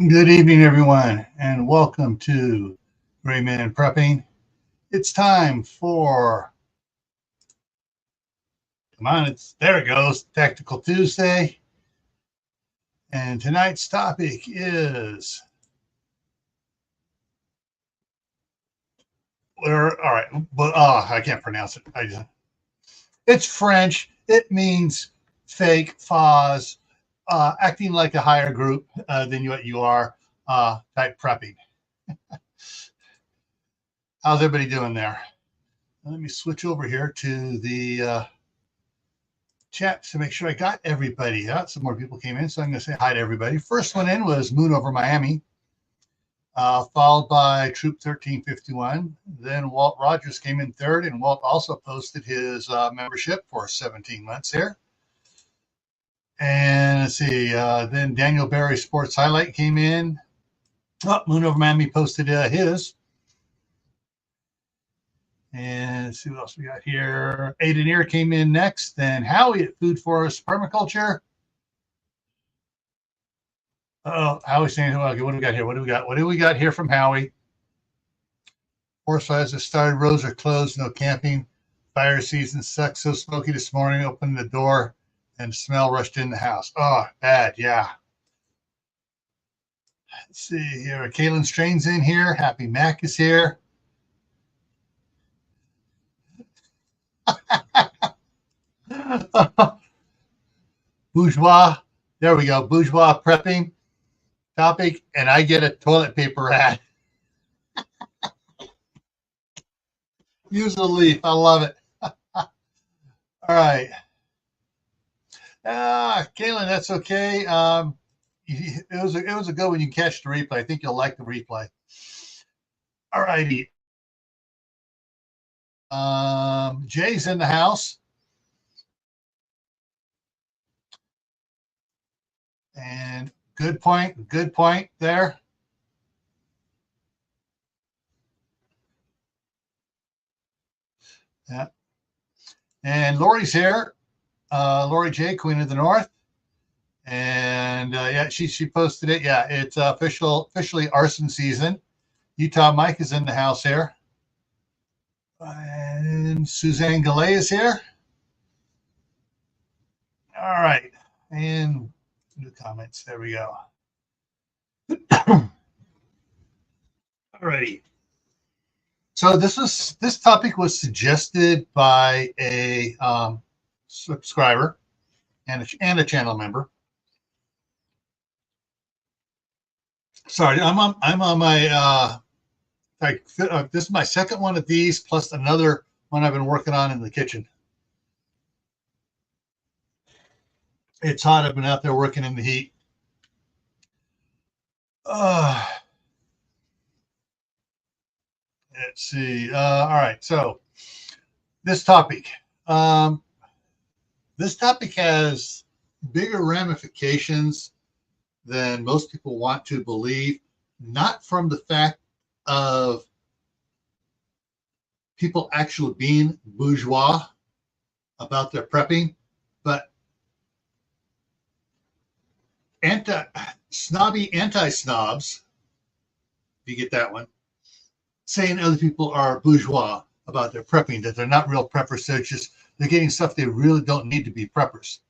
Good evening, everyone, and welcome to Gray Man Prepping. It's time for, come on, there it goes, Tactical Tuesday. And tonight's topic is, all right, but I can't pronounce it. It's French. It means fake, faux, acting like a higher group than what you are, type prepping. How's everybody doing there? Let me switch over here to the chat to make sure I got everybody. Some more people came in, so I'm going to say hi to everybody. First one in was Moon Over Miami, followed by Troop 1351. Then Walt Rogers came in third, and Walt also posted his membership for 17 months here. And let's see, then Daniel Barry Sports Highlight came in. Oh, Moon Over Miami posted his. And let's see what else we got here. Aiden Ear came in next. Then Howie at Food Forest Permaculture. Oh, Howie's saying, okay, what do we got here? What do we got here from Howie? Forest fires have started. Roads are closed. No camping. Fire season sucks. So smoky this morning. Opened the door and smell rushed in the house. Oh, bad. Yeah. Let's see here. Kaylin Strain's in here. Happy Mac is here. Bourgeois. There we go. Bourgeois prepping topic, and I get a toilet paper ad. Use the leaf. I love it. All right. Kaylin, that's okay. It was a good when you catch the replay. I think you'll like the replay. All righty. Jay's in the house. And good point there. Yeah. And Lori's here. Lori J, Queen of the North. And yeah, she posted it. Yeah, it's officially arson season. Utah Mike is in the house here. And Suzanne Gallet is here. All right. And new comments. There we go. Alrighty. So this topic was suggested by a subscriber and a channel member. Sorry, I'm on my this is my second one of these plus another one I've been working on in the kitchen. It's hot. I've been out there working in the heat. Let's see. All right. So this topic has bigger ramifications than most people want to believe, not from the fact of people actually being bourgeois about their prepping, but anti-snobs, if you get that one, saying other people are bourgeois about their prepping, that they're not real preppers. They're getting stuff they really don't need to be preppers.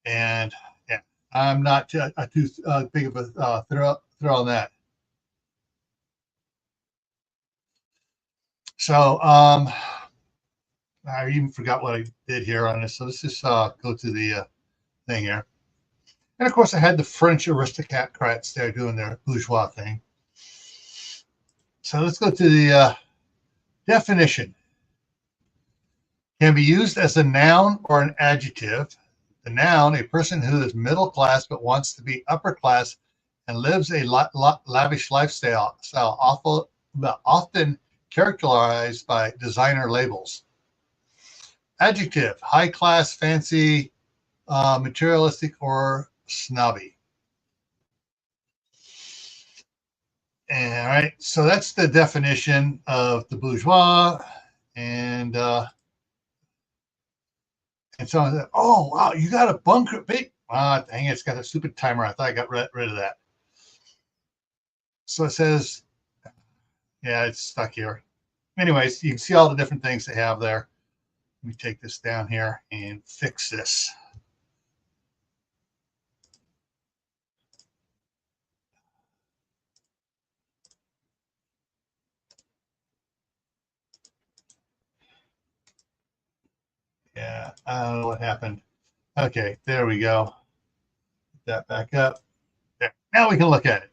And yeah, I'm not too big of a throw on that. So I even forgot what I did here on this. So let's just go to the thing here. And of course, I had the French aristocrats there doing their bourgeois thing. So let's go to the definition. Can be used as a noun or an adjective. The noun, a person who is middle class but wants to be upper class and lives a lavish lifestyle, often characterized by designer labels. Adjective, high class, fancy, materialistic, or snobby. All right, so that's the definition of the bourgeois. And someone said, oh, wow, you got a bunker. Dang it, it's got a stupid timer. I thought I got rid of that. So it says, yeah, it's stuck here. Anyways, you can see all the different things they have there. Let me take this down here and fix this. Yeah, I don't know what happened. Okay, there we go. Put that back up. There. Now we can look at it.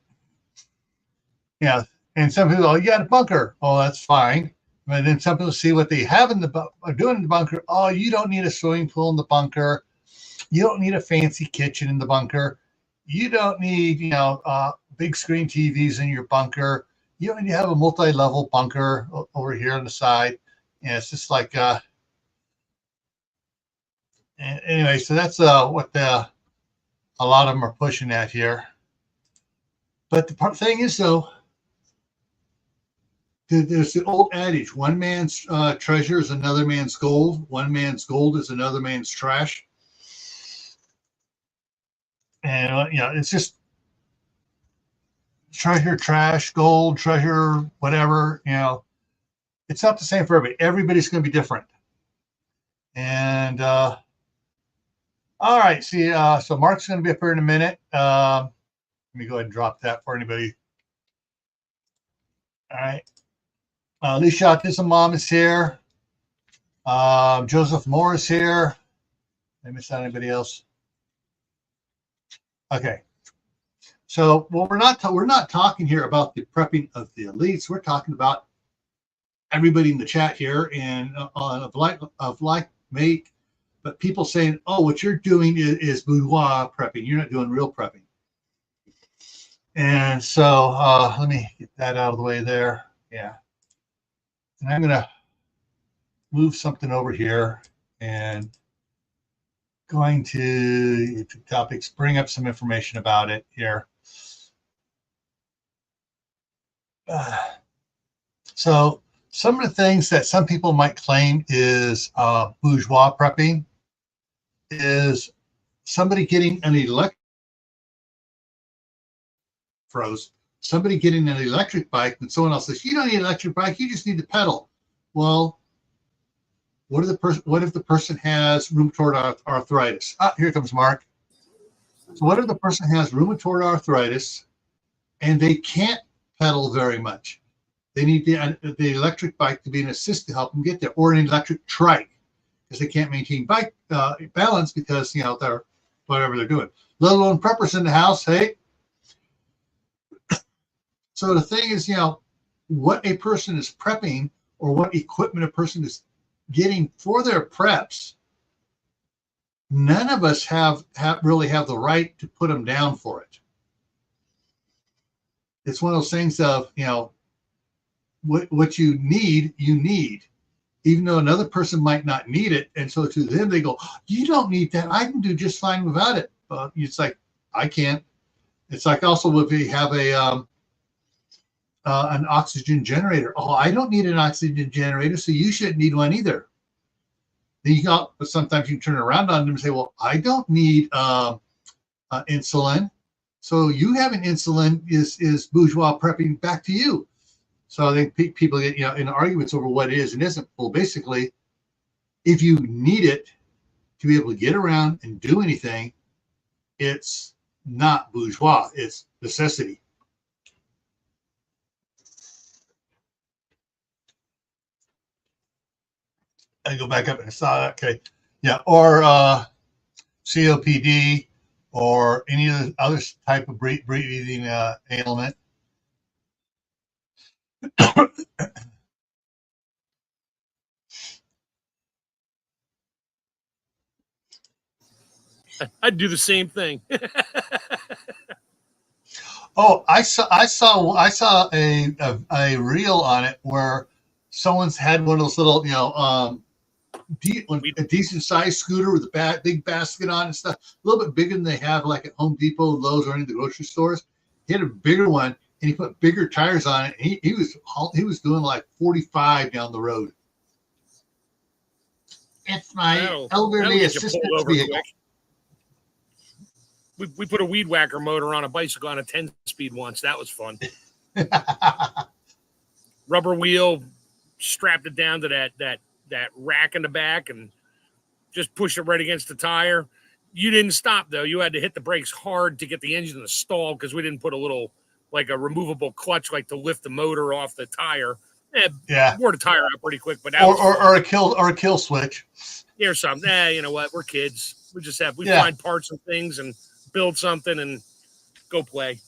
Yeah, and some people, oh, you got a bunker. Oh, that's fine. But then some people see what they have in the are doing in the bunker. Oh, you don't need a swimming pool in the bunker. You don't need a fancy kitchen in the bunker. You don't need, big screen TVs in your bunker. You don't need to have a multi-level bunker over here on the side. And it's just like, anyway, so that's what a lot of them are pushing at here. But the thing is, though, there's the old adage: one man's treasure is another man's gold. One man's gold is another man's trash. And it's just treasure, trash, gold, treasure, whatever. It's not the same for everybody. Everybody's going to be different. And all right, see, so Mark's going to be up here in a minute. Let me go ahead and drop that for anybody. All right. Alicia Autism Mom is here. Joseph Moore is here. Did I miss out anybody else? Okay. So, well, we're not talking here about the prepping of the elites. We're talking about everybody in the chat here and of like make, but people saying, "Oh, what you're doing is bourgeois prepping. You're not doing real prepping." And so, let me get that out of the way there. Yeah. And I'm going to move something over here and going to topics, bring up some information about it here. So some of the things that some people might claim is bourgeois prepping is somebody getting an somebody getting an electric bike, and someone else says, "You don't need an electric bike, you just need to pedal." Well, what if the person has rheumatoid arthritis? Here comes Mark. So what if the person has rheumatoid arthritis and they can't pedal very much? They need the electric bike to be an assist to help them get there, or an electric trike, because they can't maintain bike balance because they're whatever they're doing. Let alone preppers in the house. Hey, so the thing is, what a person is prepping or what equipment a person is getting for their preps, none of us really have the right to put them down for it. It's one of those things of, what you need, even though another person might not need it. And so to them, they go, "You don't need that. I can do just fine without it." It's like, I can't. It's like also if you have an oxygen generator. "Oh, I don't need an oxygen generator, so you shouldn't need one either." Then but sometimes you turn around on them and say, "Well, I don't need insulin, so you having insulin is bourgeois prepping back to you." So I think people get in arguments over what it is and isn't. Well, basically, if you need it to be able to get around and do anything, it's not bourgeois. It's necessity. I go back up and saw that. Okay. Yeah. Or COPD or any other type of breathing ailment. I'd do the same thing. Oh, I saw a reel on it where someone's had one of those little, a decent sized scooter with a big basket on and stuff, a little bit bigger than they have like at Home Depot, Lowe's, or any of the grocery stores. He had a bigger one and he put bigger tires on it. And he was doing like 45 down the road. It's my elderly assistance vehicle. We put a weed whacker motor on a bicycle on a 10-speed once. That was fun. Rubber wheel, strapped it down to that rack in the back, and just push it right against the tire. You didn't stop though. You had to hit the brakes hard to get the engine to stall because we didn't put a little like a removable clutch like to lift the motor off the tire. Yeah, wore the tire out pretty quick, but that or a kill switch. Here's something. You know what? We're kids. We find parts and things and build something and go play.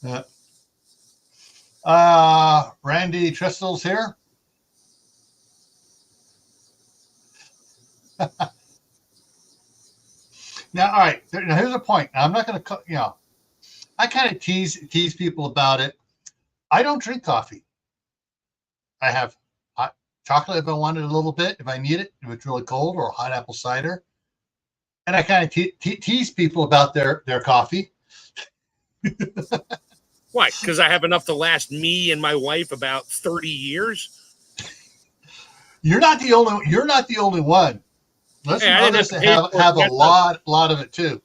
Yeah. Randy Tristel's here. Now, all right. Now, here's a point. Now, I'm not going to, I kind of tease people about it. I don't drink coffee. I have hot chocolate if I want it a little bit, if I need it, if it's really cold, or hot apple cider. And I kind of tease people about their coffee. Why? Because I have enough to last me and my wife about 30 years. You're not the only one. There's some others that have a lot of it too.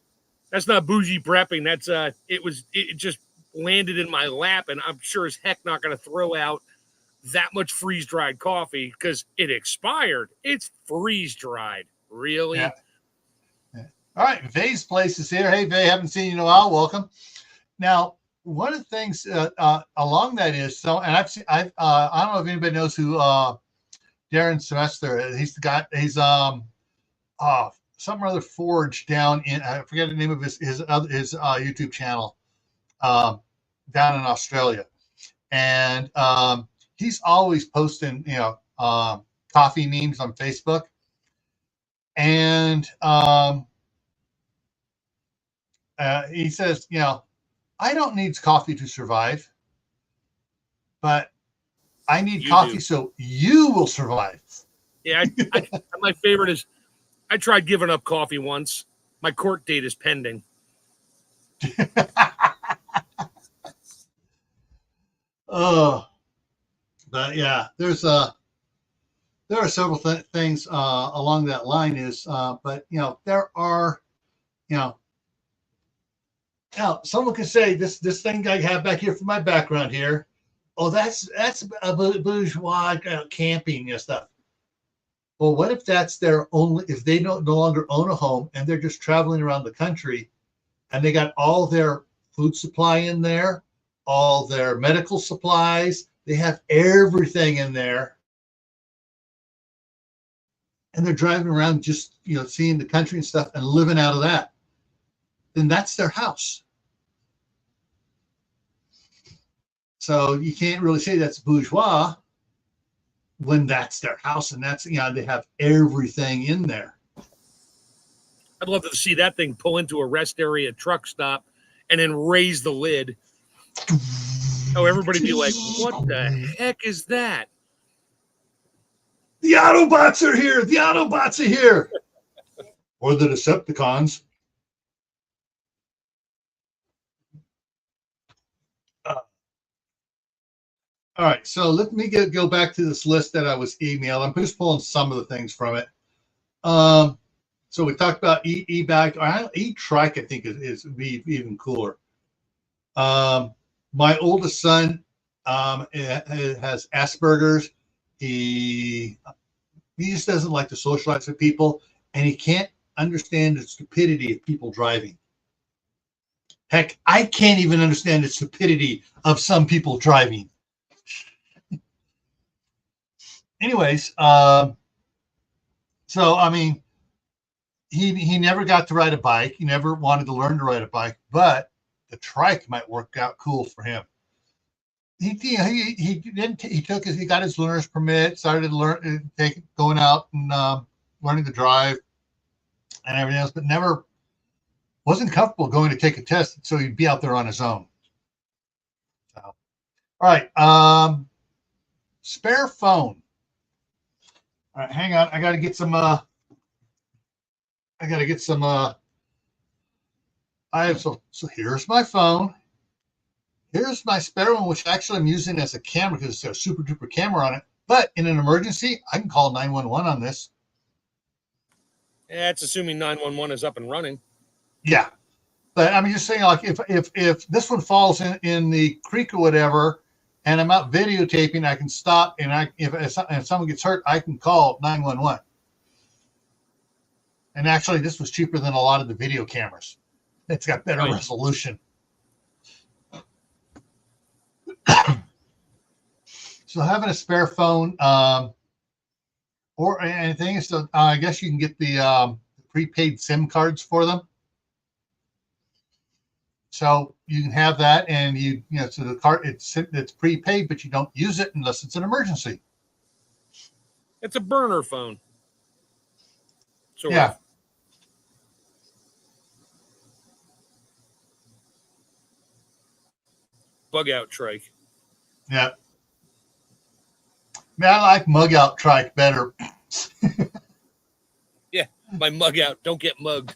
That's not bougie prepping. That's it just landed in my lap, and I'm sure as heck not going to throw out that much freeze dried coffee because it expired. It's freeze dried. Really? Yeah. All right, Vay's place is here. Hey, Vay, haven't seen you in a while. Welcome. Now, one of the things along that is and I don't know if anybody knows who Darren Semester is. He's the guy. He's some other forge down in, I forget the name of his YouTube channel down in Australia, and he's always posting coffee memes on Facebook, and he says, I don't need coffee to survive, but I need coffee so you will survive. Yeah, my favorite is I tried giving up coffee once. My court date is pending. But yeah, there are several things along that line. But there are, now someone could say this thing I have back here for my background here. Oh, that's a bourgeois camping and stuff. Well, what if that's if they no longer own a home and they're just traveling around the country and they got all their food supply in there, all their medical supplies, they have everything in there. And they're driving around just, seeing the country and stuff and living out of that. Then that's their house. So you can't really say that's bourgeois when that's their house and that's, they have everything in there. I'd love to see that thing pull into a rest area truck stop and then raise the lid. Oh, everybody be like, what the heck is that? The Autobots are here. The Autobots are here. Or the Decepticons. All right, so let me go back to this list that I was emailed. I'm just pulling some of the things from it. So we talked about e-bag. E-trike, I think, is be even cooler. My oldest son has Asperger's. He just doesn't like to socialize with people, and he can't understand the stupidity of people driving. Heck, I can't even understand the stupidity of some people driving. Anyways, so I mean, he never got to ride a bike. He never wanted to learn to ride a bike, but the trike might work out cool for him. He got his learner's permit, started going out and learning to drive and everything else, but never wasn't comfortable going to take a test, so he'd be out there on his own. So, all right, spare phone. All right, hang on. I got to get some. So here's my phone. Here's my spare one, which actually I'm using as a camera because it's got a super duper camera on it. But in an emergency, I can call 911 on this. Yeah, it's assuming 911 is up and running. Yeah, But I'm just saying, like, if this one falls in the creek or whatever, and I'm out videotaping, I can stop, and if someone gets hurt, I can call 911. And actually, this was cheaper than a lot of the video cameras. It's got better resolution. So having a spare phone or anything, so I guess you can get the prepaid SIM cards for them. So you can have that, and so the card it's prepaid, but you don't use it unless it's an emergency. It's a burner phone. Sort yeah. of. Bug out trike. Yeah. Man, I like mug out trike better. Yeah, my mug out. Don't get mugged.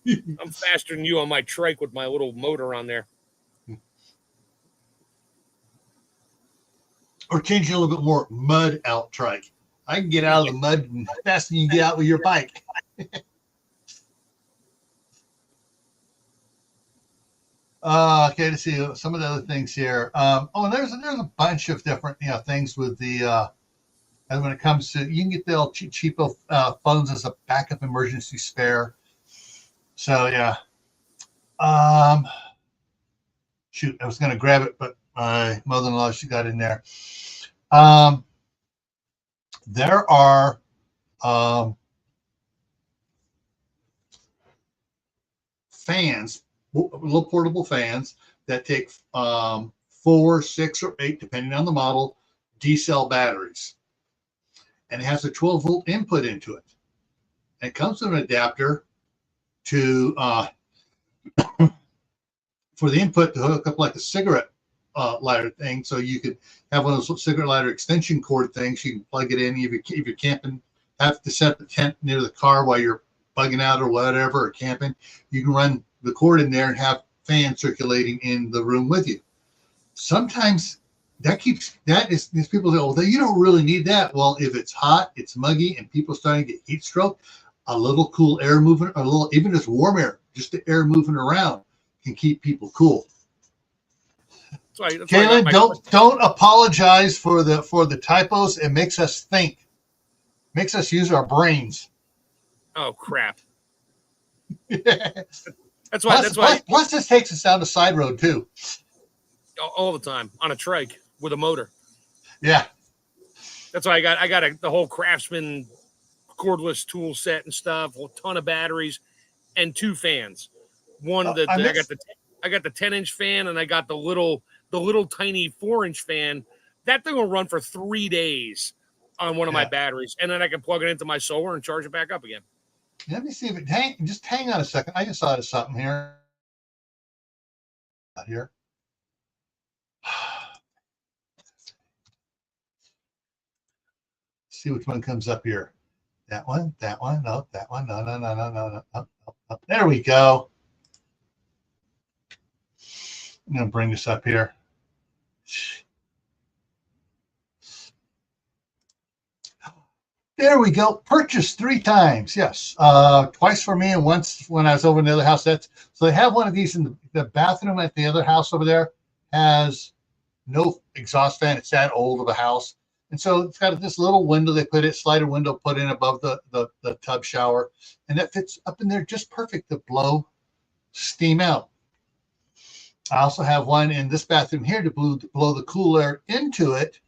I'm faster than you on my trike with my little motor on there. Or change it a little bit more, mud out trike. I can get out of the mud faster than you can get out with your bike. Okay, let's see some of the other things here. And there's a bunch of different things with the and when it comes to, you can get the old cheapo phones as a backup emergency spare. So yeah. Shoot, I was going to grab it, but my mother-in-law, she got in there. There are fans, little portable fans that take 4, 6, or 8, depending on the model, D-cell batteries. And it has a 12-volt input into it. And it comes with an adapter to for the input to hook up like a cigarette lighter thing, so you could have one of those cigarette lighter extension cord things. You can plug it in if you're camping, have to set the tent near the car while you're bugging out or whatever, or camping. You can run the cord in there and have fans circulating in the room with you. Sometimes these people say, oh, you don't really need that. Well, if it's hot, it's muggy, and people starting to get heat stroke, a little cool air moving, a little, even just warm air, just the air moving around can keep people cool. Kaylin, don't apologize for the typos. It makes us think, makes us use our brains. Oh crap! That's why. Plus, this takes us down the side road too. All the time on a trike with a motor. Yeah, that's why I got the whole Craftsman cordless tool set and stuff, a ton of batteries, and 2 fans. One that I got the 10-inch fan, and I got the little tiny 4-inch fan. That thing will run for 3 days on one of my batteries, and then I can plug it into my solar and charge it back up again. Let me see if it just hang on a second. I just thought of something here. See which one comes up here. That one. No, that one. No. There we go. I'm going to bring this up here. There we go. Purchased 3 times. Yes. Twice for me and once when I was over in the other house. So they have one of these in the bathroom at the other house over there. Has no exhaust fan. It's that old of a house. And so it's got this little window they slider window put in above the tub shower. And that fits up in there just perfect to blow steam out. I also have one in this bathroom here to blow the cool air into it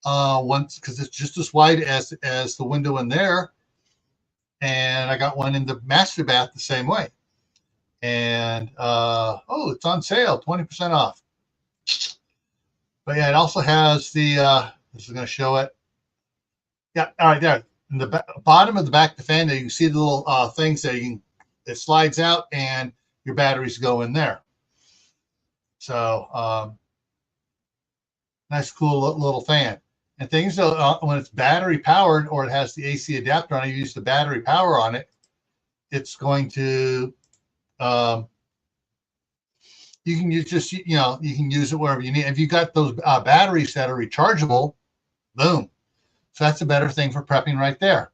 once, because it's just as wide as the window in there. And I got one in the master bath the same way. And it's on sale, 20% off. But yeah, it also has the this is going to show it. Yeah, all right, there. In the bottom of the back of the fan, there you can see the little things that it slides out, and your batteries go in there. So nice, cool little fan. And things when it's battery powered or it has the AC adapter on it, you use the battery power on it, it's going to you can use you can use it wherever you need. If you got those batteries that are rechargeable, boom. So that's a better thing for prepping right there.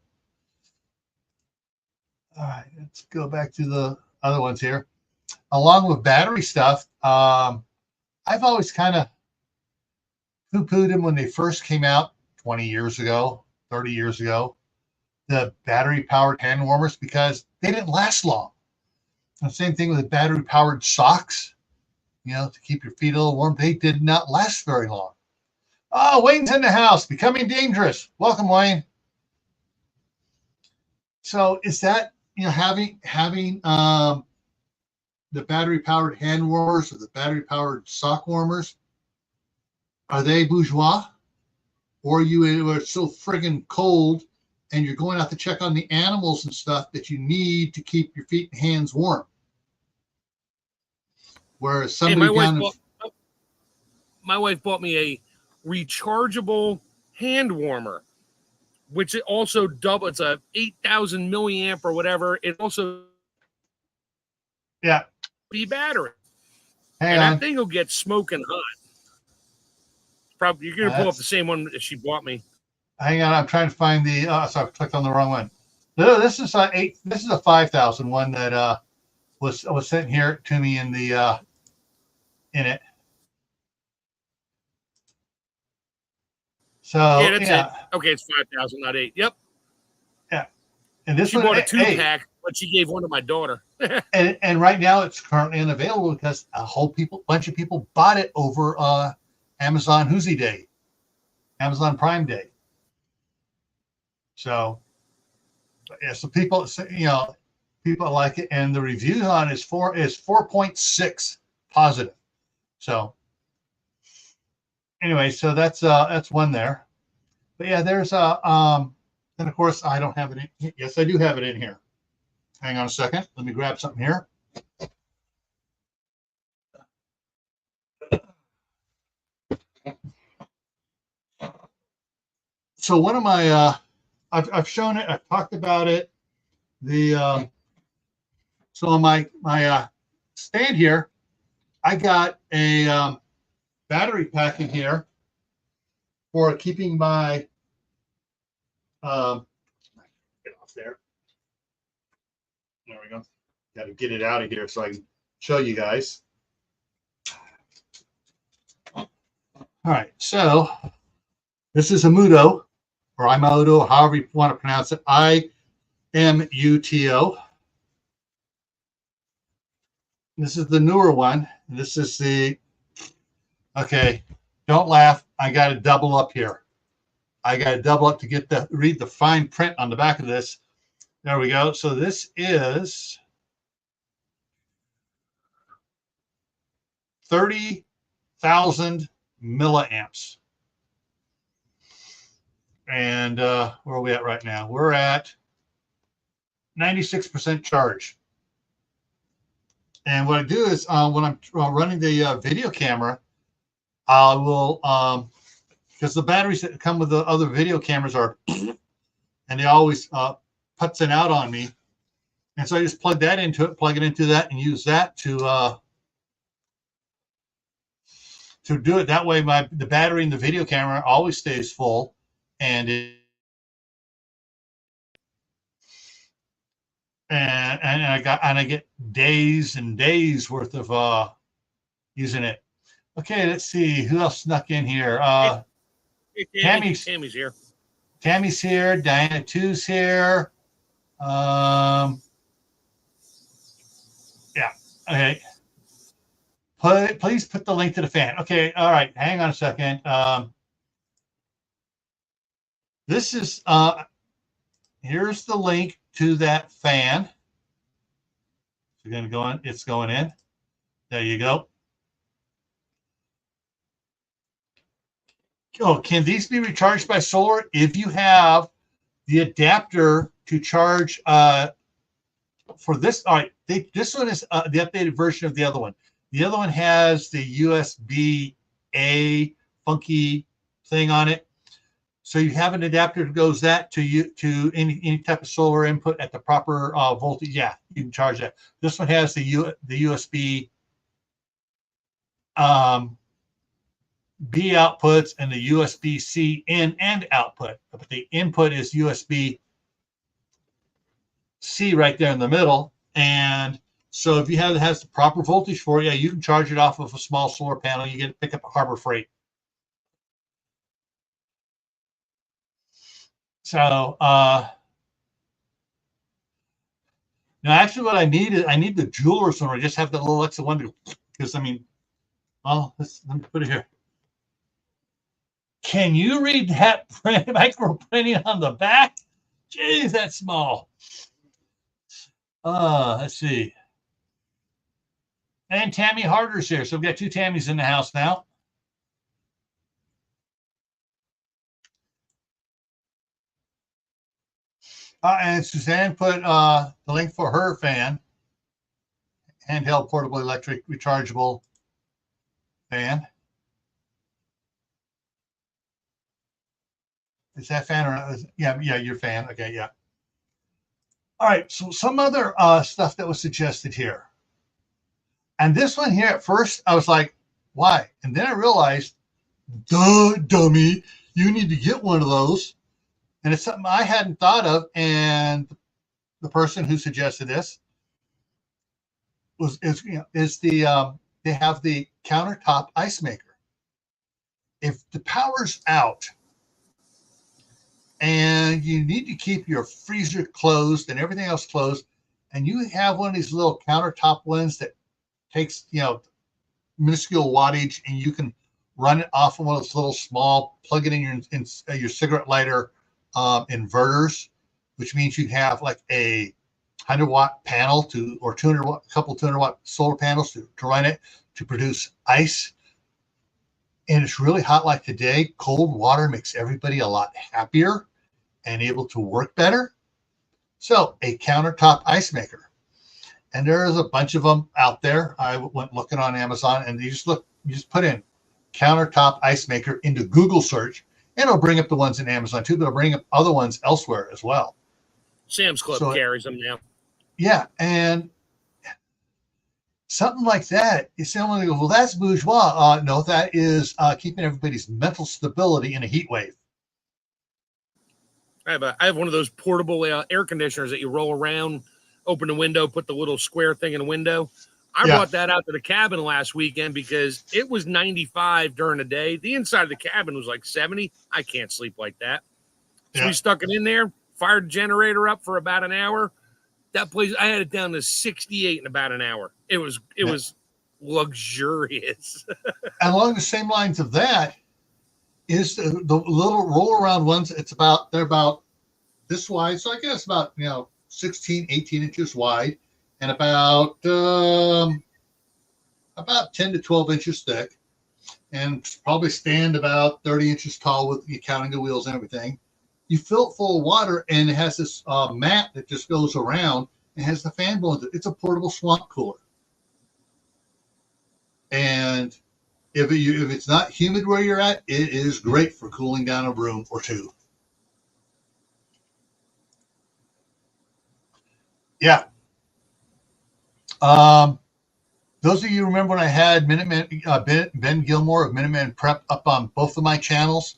All right, let's go back to the other ones here. along with battery stuff, I've always kind of poo-pooed them when they first came out 20 years ago, 30 years ago, the battery-powered hand warmers, because they didn't last long. And the same thing with the battery-powered socks, to keep your feet a little warm. They did not last very long. Oh, Wayne's in the house, becoming dangerous. Welcome, Wayne. So is that, having the battery-powered hand warmers or the battery-powered sock warmers, are they bourgeois? Or you are so friggin' cold and you're going out to check on the animals and stuff that you need to keep your feet and hands warm? Whereas somebody my wife bought me a rechargeable hand warmer, which it also double. It's a 8,000 milliamp or whatever. It also be battery. That thing will get smoking hot. Probably you're gonna pull up the same one that she bought me. Hang on, I'm trying to find the. So I clicked on the wrong one. No, this is a 5,000 one that was sent here to me in the in it. So that's it. Okay, it's 5,000, not 8. Yep. Yeah, and this she bought a 2-pack, but she gave one to my daughter. and right now it's currently unavailable because bunch of people bought it over Amazon Whoozy Day, Amazon Prime Day. So so people like it, and the review on is 4.6 positive. So anyway, so that's one there. But yeah, there's and of course I don't have it in. Yes, I do have it in here. Hang on a second. Let me grab something here. So one of my I've shown it, I've talked about it. So on my stand here, I got a battery pack in here for keeping my get off there. There we go. Got to get it out of here so I can show you guys. All right, so this is a Muto, or Imuto, however you want to pronounce it. IMUTO. This is the newer one. This is okay, don't laugh. I got to double up here. I got to double up to read the fine print on the back of this. There we go. So this is 30,000 milliamps. And where are we at right now? We're at 96% charge. And what I do is when I'm running the video camera, I will, because the batteries that come with the other video cameras are, and they always putzing out on me. And so I just plug it into that, and use that to do it. That way the battery in the video camera always stays full, and I get days and days worth of using it. Okay, let's see who else snuck in here. Tammy's here. Tammy's here. Diana 2's here. Yeah. Okay. Please put the link to the fan. Okay. All right. Hang on a second. This is here's the link to that fan. It's going to go in. It's going in. There you go. Oh, can these be recharged by solar? If you have the adapter to charge for this, all right, this one is the updated version of the other one. The other one has the USB-A funky thing on it. So you have an adapter that goes to any type of solar input at the proper voltage. Yeah, you can charge that. This one has the USB B outputs and the USB-C in and output, but the input is USB-C right there in the middle. And So if you have it has the proper voltage for you, you can charge it off of a small solar panel. You get to pick up a Harbor Freight. So now actually what I need is I need the jeweler's one. I just have that little extra one because I mean, well, let me put it here. Can you read that micro printing on the back? Jeez, that's small. Let's see. And Tammy Harder's here. So we've got two Tammys in the house now. And Suzanne put the link for her fan. Handheld, portable, electric, rechargeable fan. Is that fan or yeah, your fan. Okay, yeah. All right, so some other stuff that was suggested here. And this one here, at first, I was like, why? And then I realized, duh, dummy, you need to get one of those. And it's something I hadn't thought of. And the person who suggested this they have the countertop ice maker. If the power's out and you need to keep your freezer closed and everything else closed, and you have one of these little countertop ones that takes, minuscule wattage, and you can run it off of one of those little small, plug it in your cigarette lighter inverters, which means you have like a 100-watt panel or 200-watt, a couple 200-watt solar panels to run it to produce ice. And it's really hot like today. Cold water makes everybody a lot happier and able to work better. So a countertop ice maker. And there's a bunch of them out there. I went looking on Amazon, and you just put in countertop ice maker into Google search, and it'll bring up the ones in Amazon too, but it'll bring up other ones elsewhere as well. Sam's Club carries them now. Yeah, and something like that, you say, well, that's bourgeois. No, that is keeping everybody's mental stability in a heat wave. I have one of those portable air conditioners that you roll around, open the window, put the little square thing in the window. I brought that out to the cabin last weekend because it was 95 during the day. The inside of the cabin was like 70. I can't sleep like that. So we stuck it in there, fired the generator up for about an hour. That place, I had it down to 68 in about an hour. It was luxurious. And along the same lines of that is the little roll around ones. They're about this wide. So I guess about 16, 18 inches wide, and about 10 to 12 inches thick, and probably stand about 30 inches tall with you counting the wheels and everything. You fill it full of water, and it has this mat that just goes around and has the fan blowing. It's a portable swamp cooler. And if it's not humid where you're at, it is great for cooling down a room or two. Yeah. Those of you remember when I had Minuteman, Ben Gilmore of Minuteman Prep up on both of my channels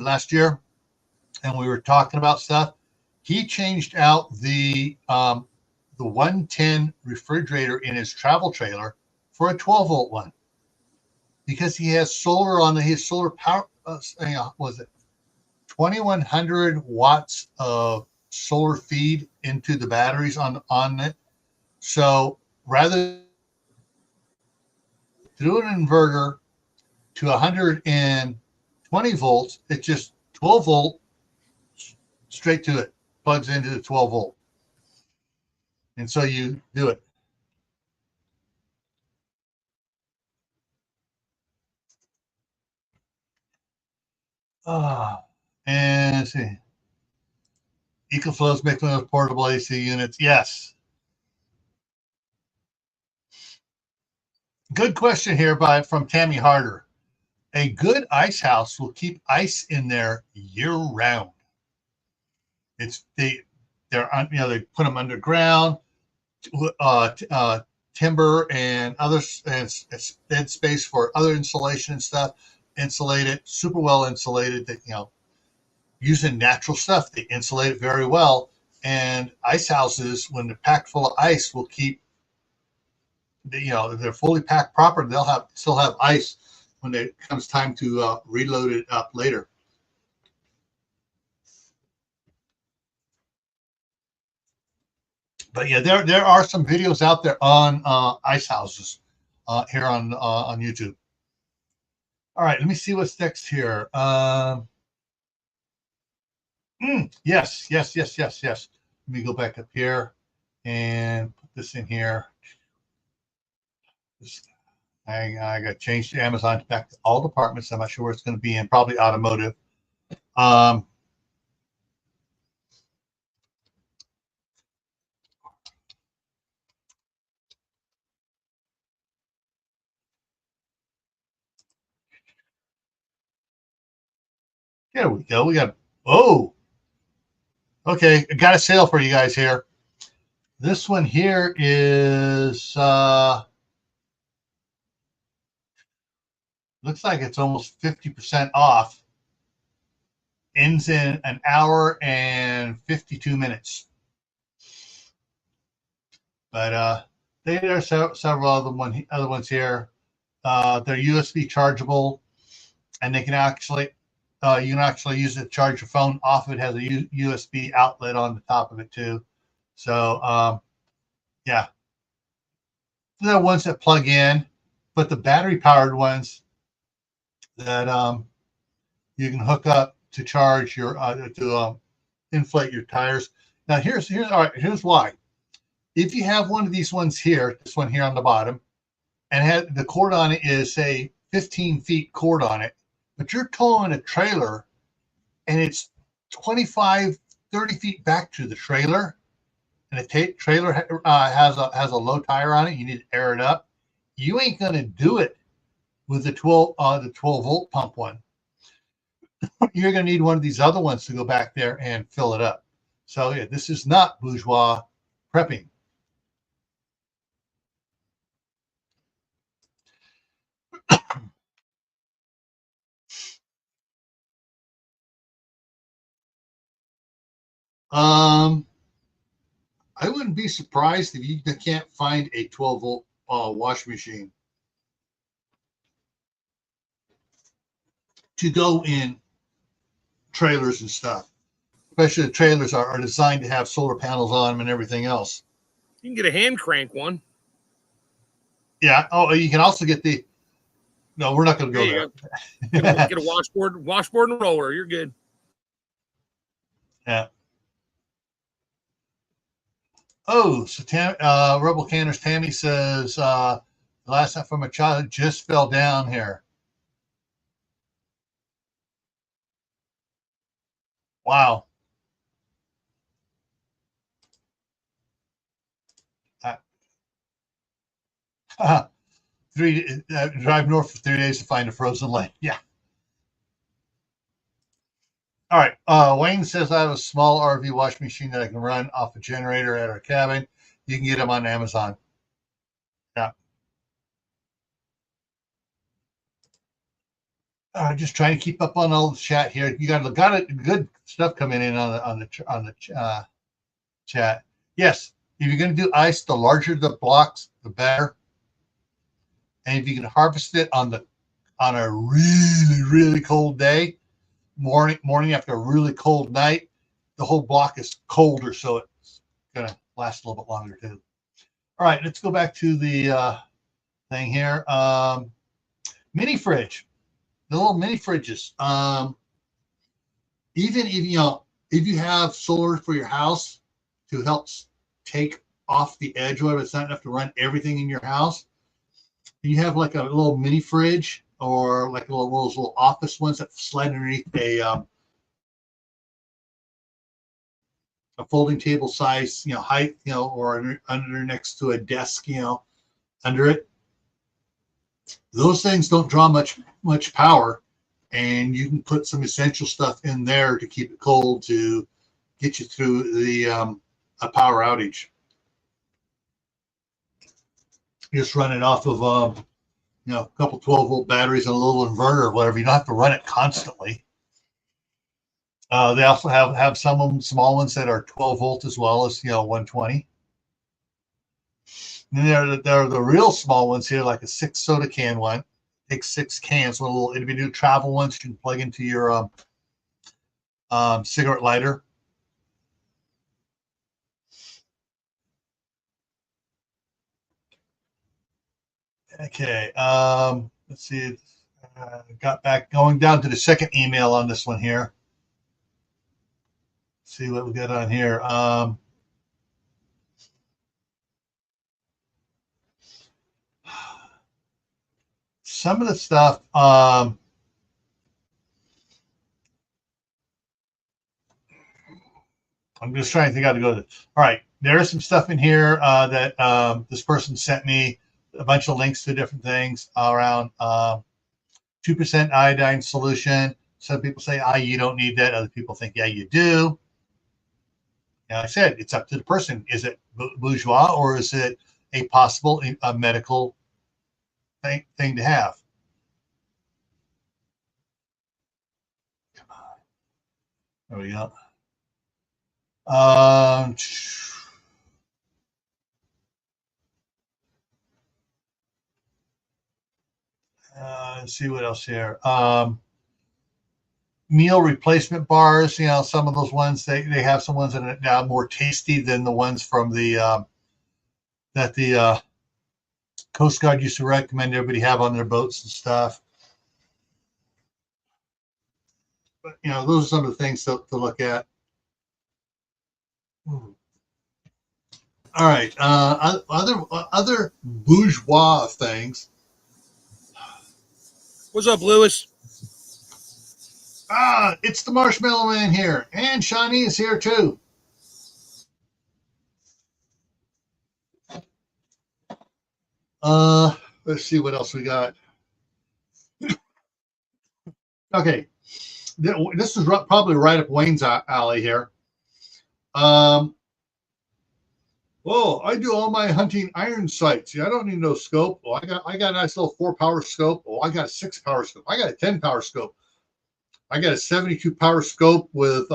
last year, and we were talking about stuff. He changed out the 110 refrigerator in his travel trailer for a 12-volt one because he has solar on his solar power. Was it 2,100 watts of solar feed into the batteries on it? So rather through an inverter to 120 volts, it's just 12 volt straight to it, plugs into the 12 volt. And so you do it. And let's see. EcoFlow's making those portable AC units. Yes. Good question here from Tammy Harder. A good ice house will keep ice in there year round. They put them underground, timber and other and dead space for other insulation and stuff. Insulated, super well insulated. That using natural stuff, they insulate it very well, And ice houses, when they're packed full of ice, will keep, you know, if they're fully packed proper, they'll still have ice when it comes time to reload it up later. But yeah, there are some videos out there on ice houses here on YouTube. All right, let me see what's next here. Yes. Let me go back up here and put this in here. I got to change to Amazon back to all departments. I'm not sure where it's going to be in, probably automotive. There we go. We got, oh, okay. I got a sale for you guys here. This one here is, looks like it's almost 50% off. Ends in an hour and 52 minutes. But there are several other ones here. They're USB chargeable, and they can actually, you can actually use it to charge your phone off. It has a USB outlet on the top of it too. So yeah, they're ones that plug in, but the battery powered ones that you can hook up to charge your inflate your tires. Now here's all right. Here's why. If you have one of these ones here, this one here on the bottom, and the cord on it is say 15 feet cord on it, but you're towing a trailer and it's 25, 30 feet back to the trailer, and the trailer has a low tire on it, you need to air it up. You ain't gonna do it with the 12 volt pump one. You're gonna need one of these other ones to go back there and fill it up. So yeah, this is not bourgeois prepping. I wouldn't be surprised if you can't find a 12 volt washing machine to go in trailers and stuff. Especially the trailers are designed to have solar panels on them and everything else. You can get a hand crank one. Yeah. Oh, you can also get the. No, we're not going to go there. Get a washboard and roller. You're good. Yeah. Oh, so Rebel Canners Tammy says, the last time from a child just fell down here. Wow. Drive north for 3 days to find a frozen lake. Yeah. All right. Wayne says I have a small RV washing machine that I can run off a generator at our cabin. You can get them on Amazon. Yeah. Just trying to keep up on all the chat here. You got good stuff coming in on the chat. Yes. If you're going to do ice, the larger the blocks, the better. And if you can harvest it on a really, really cold day, morning after a really cold night, the whole block is colder, so it's going to last a little bit longer too. All right, let's go back to the thing here. Mini fridge, the little mini fridges. Even if you have solar for your house to help take off the edge, whatever, it's not enough to run everything in your house. You have like a little mini fridge or like those little office ones that slide underneath a folding table size, height, or under next to a desk, under it. Those things don't draw much power, and you can put some essential stuff in there to keep it cold to get you through the a power outage. Just run it off of a couple 12 volt batteries and a little inverter or whatever. You don't have to run it constantly. They also have some of them small ones that are 12 volt as well as 120. And then there are the real small ones here, like a 6 soda can one. Takes 6 cans, little individual travel ones you can plug into your cigarette lighter. Okay, let's see. Got back going down to the second email on this one here. See what we got on here. Some of the stuff. I'm just trying to think how to go to. All right, there is some stuff in here that this person sent me. A bunch of links to different things around 2% iodine solution. Some people say, you don't need that. Other people think, yeah, you do. And I said, it's up to the person. Is it bourgeois or is it a possible medical thing to have? Come on. There we go. Let's see what else here. Meal replacement bars. Some of those ones they have some ones that are now more tasty than the ones from the that the Coast Guard used to recommend everybody have on their boats and stuff. But those are some of the things to look at. All right. Other bourgeois things. What's up, Lewis? It's the Marshmallow Man here, and Shawnee is here too. Let's see what else we got. Okay, this is probably right up Wayne's alley here. I do all my hunting iron sights. I don't need no scope. I got a nice little 4-power scope. I got a 6-power scope. I got a 10-power scope. I got a 72-power scope with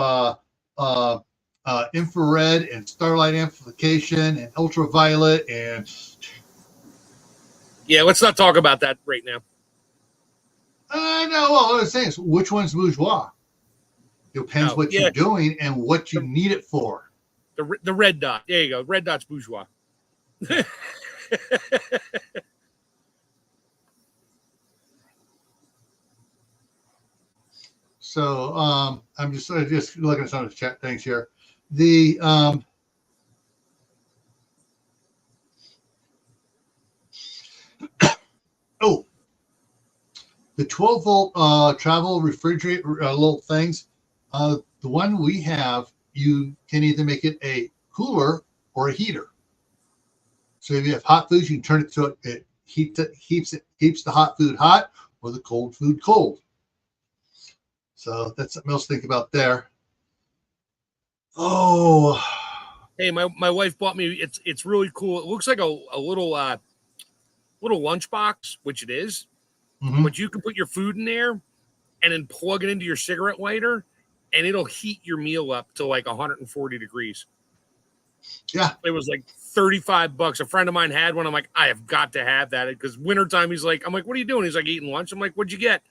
infrared and starlight amplification and ultraviolet and. Yeah, let's not talk about that right now. No, all I'm saying is which one's bourgeois. It depends what you're doing and what you need it for. The red dot. There you go. Red dot's bourgeois. So I'm just looking at some of the chat things here. The the 12 volt travel refrigerator little things. The one we have, you can either make it a cooler or a heater. So if you have hot foods, you can turn it to it keeps the hot food hot or the cold food cold. So that's something else to think about there. Oh, hey, my wife bought me. It's really cool. It looks like a little lunchbox, which it is. Mm-hmm. But you can put your food in there and then plug it into your cigarette lighter, and it'll heat your meal up to like 140 degrees. Yeah. It was like $35. A friend of mine had one. I'm like, I have got to have that because wintertime, I'm like, what are you doing? He's like, eating lunch. I'm like, what'd you get?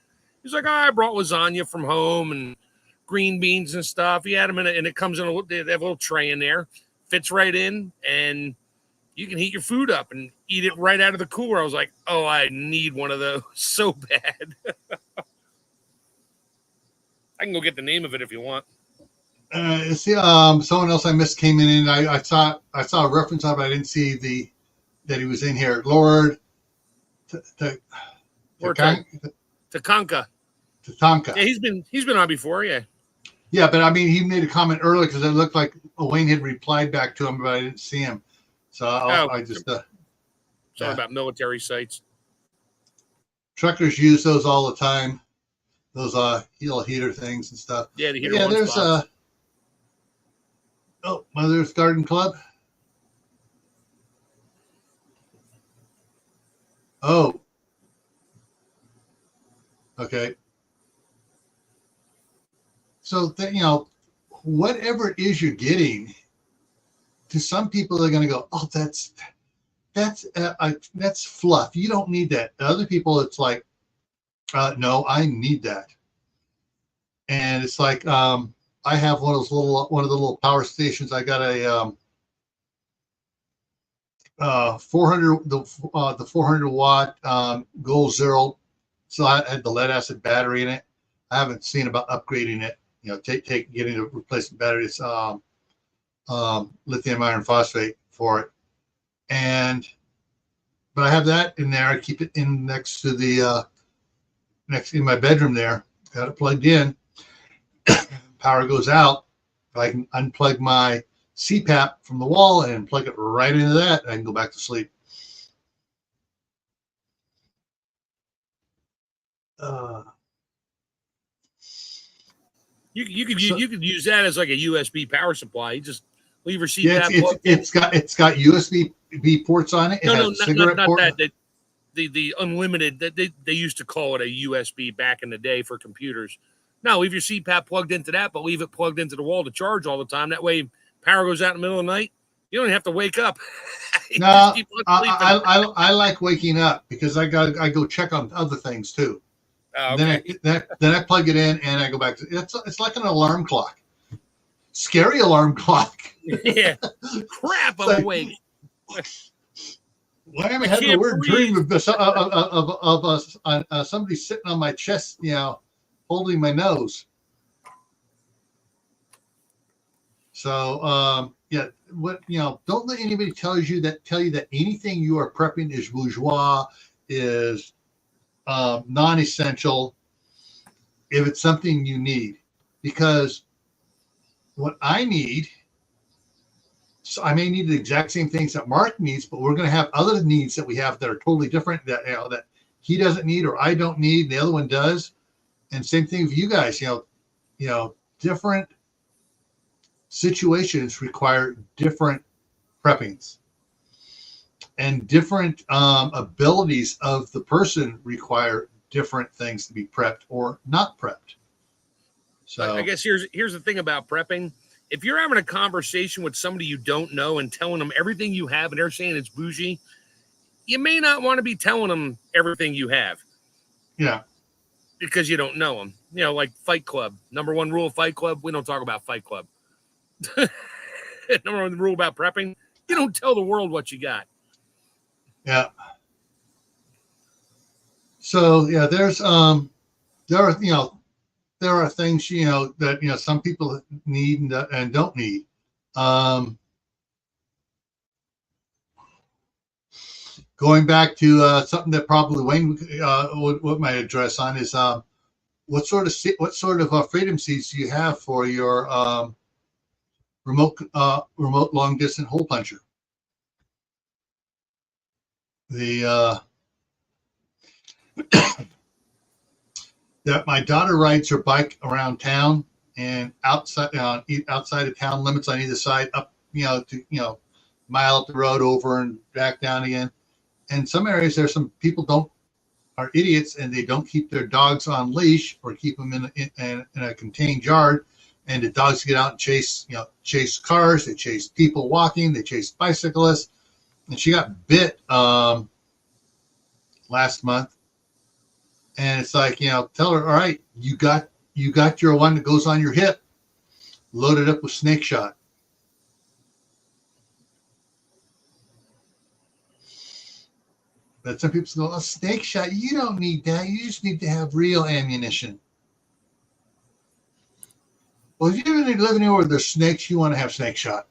He's like, I brought lasagna from home and green beans and stuff. He had them in it, and it comes in they have a little tray in there, fits right in, and you can heat your food up and eat it right out of the cooler. I was like, oh, I need one of those so bad. I can go get the name of it if you want. Someone else I missed came in, and I saw a reference on it, but I didn't see that he was in here. Lord Takanka. Yeah, he's been on before, yeah. Yeah, but I mean, he made a comment earlier because it looked like Wayne had replied back to him, but I didn't see him. So I just something about military sites. Truckers use those all the time. Those heater things and stuff. Yeah, the heater. Yeah, there's Mother's Garden Club. Oh. Okay. so that, whatever it is you're getting, to some people they're going to go, oh, that's fluff. You don't need that. To other people, it's like, no, I need that. And it's like, I have one of the little power stations. I got a 400 the 400 watt Goal Zero. So I had the lead acid battery in it. I haven't seen about upgrading it. Getting a replacement battery. It's lithium iron phosphate for it. But I have that in there. I keep it in next to the next in my bedroom there. Got it plugged in. Power goes out. I can unplug my CPAP from the wall and plug it right into that. And I can go back to sleep. You could use that as like a USB power supply. You just leave your CPAP. Yeah, it's got USB ports on it. No, not port. That. The unlimited that they used to call it a USB back in the day for computers. No, leave your CPAP plugged into that, but leave it plugged into the wall to charge all the time. That way, power goes out in the middle of the night. You don't have to wake up. No, I like waking up because I go check on other things too. Okay. Then I plug it in and I go back to it's like an alarm clock, scary alarm clock. Yeah, crap! I'm awake. Why am I having a weird dream of somebody sitting on my chest, holding my nose? So don't let anybody tell you that anything you are prepping is bourgeois, is non-essential, if it's something you need. Because what I need, so I may need the exact same things that Mark needs, but we're going to have other needs that we have that are totally different, that that he doesn't need or I don't need, the other one does. And same thing with you guys. Different situations require different preppings, and different abilities of the person require different things to be prepped or not prepped. So I guess here's the thing about prepping. If you're having a conversation with somebody you don't know and telling them everything you have and they're saying it's bougie, you may not want to be telling them everything you have. Yeah. Because you don't know them. Like Fight Club. Number one rule of Fight Club, we don't talk about Fight Club. Number one rule about prepping, you don't tell the world what you got. Yeah. So yeah, there are things that some people need and don't need. Going back to something that probably Wayne would might address on is what sort of freedom seats do you have for your remote long distance hole puncher? That my daughter rides her bike around town and outside of town limits on either side, up to mile up the road, over and back down again. And some areas there's some people are idiots and they don't keep their dogs on leash or keep them in a contained yard, and the dogs get out and chase cars, they chase people walking, they chase bicyclists. And she got bit last month. And it's like, tell her, all right, you got your one that goes on your hip, loaded up with snake shot. But some people go, snake shot, you don't need that. You just need to have real ammunition. Well, if you're living anywhere where there's snakes, you want to have snake shot.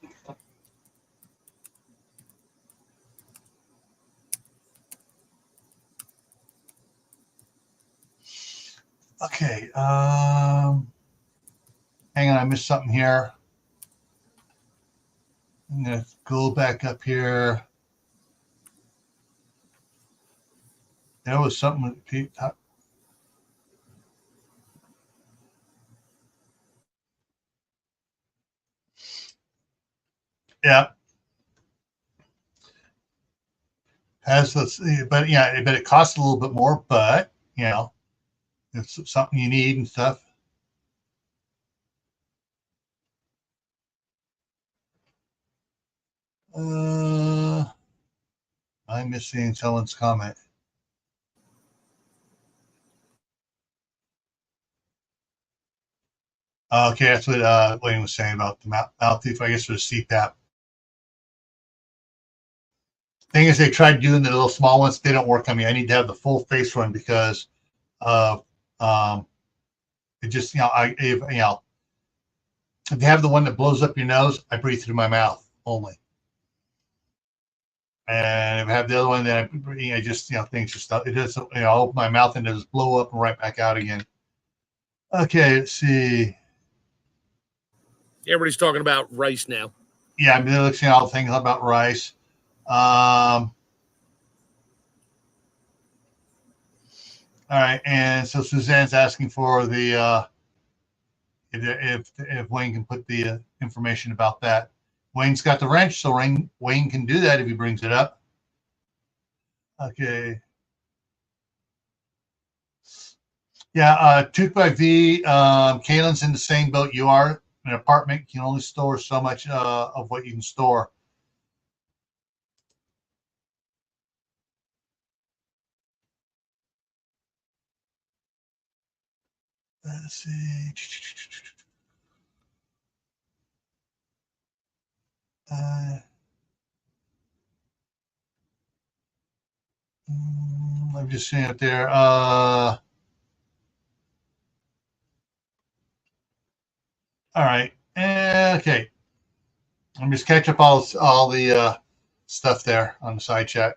Okay. Hang on, I missed something here. I'm going to go back up here. There was something with Pete. Yeah. But it costs a little bit more, but it's something you need and stuff. I'm missing someone's comment. Okay, that's what Wayne was saying about the mouth thief. I guess for the CPAP. Thing is, they tried doing the little small ones. They don't work on me. I need to have the full face one because of it. Just if they have the one that blows up your nose, I breathe through my mouth only. And if I have the other one, then I just things just it just I open my mouth and it just blow up and right back out again. Okay, let's see. Everybody's talking about rice now. Yeah, I'm looking at all the things about rice. All right, and so Suzanne's asking for the if Wayne can put the information about that. Wayne's got the wrench, so Wayne can do that if he brings it up. Okay. Yeah, Tooth by V. Kaylin's in the same boat you are. An apartment can only store so much of what you can store. Let's see. I'm just seeing it there. All right. Okay. I'm just catch up all the stuff there on the side chat.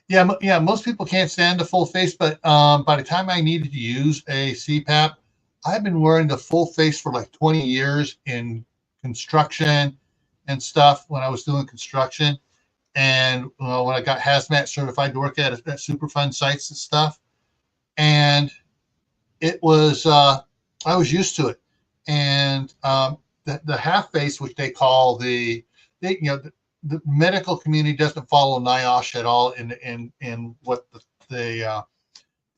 Yeah. Most people can't stand the full face, but by the time I needed to use a CPAP, I've been wearing the full face for like 20 years in construction and stuff when I was doing construction. And when I got hazmat certified to work at Superfund sites and stuff, and it was I was used to it. And the half face, which they call the medical community doesn't follow NIOSH at all in what the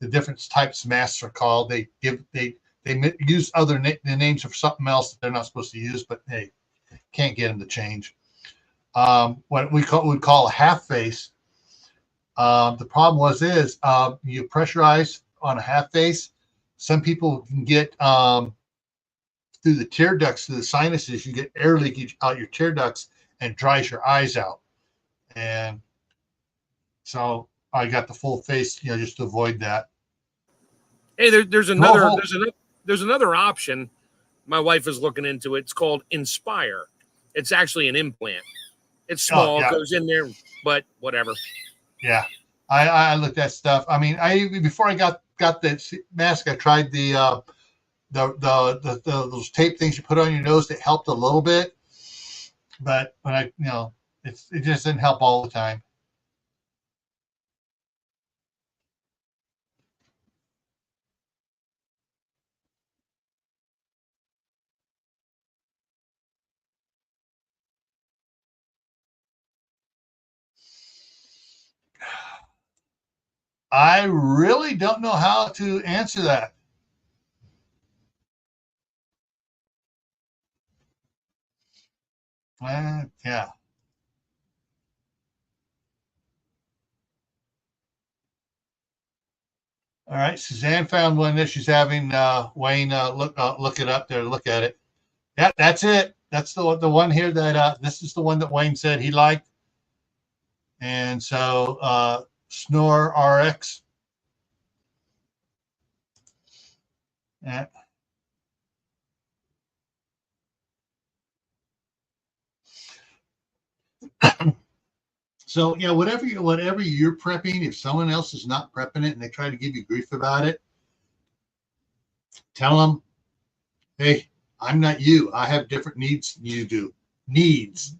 different types of masks are called. They use the names of something else that they're not supposed to use, but hey, can't get them to change. What we would call a half face. The problem is you pressurize on a half face. Some people can get through the tear ducts, through the sinuses, you get air leakage out your tear ducts and dries your eyes out. And so I got the full face, just to avoid that. Hey, there's another option. My wife is looking into it. It's called Inspire. It's actually an implant. It's small, yeah. Goes in there, but whatever. Yeah, I looked at stuff. I mean, before I got the mask, I tried the those tape things you put on your nose that helped a little bit, but when it just didn't help all the time. I really don't know how to answer that. Yeah. All right. Suzanne found one that she's having Wayne look it up there. Look at it. Yeah, that's it. That's the one here that this is the one that Wayne said he liked. And so Snore RX. Yeah. So whatever you're prepping, if someone else is not prepping it and they try to give you grief about it, tell them, hey, I'm not you. I have different needs than you do. Needs,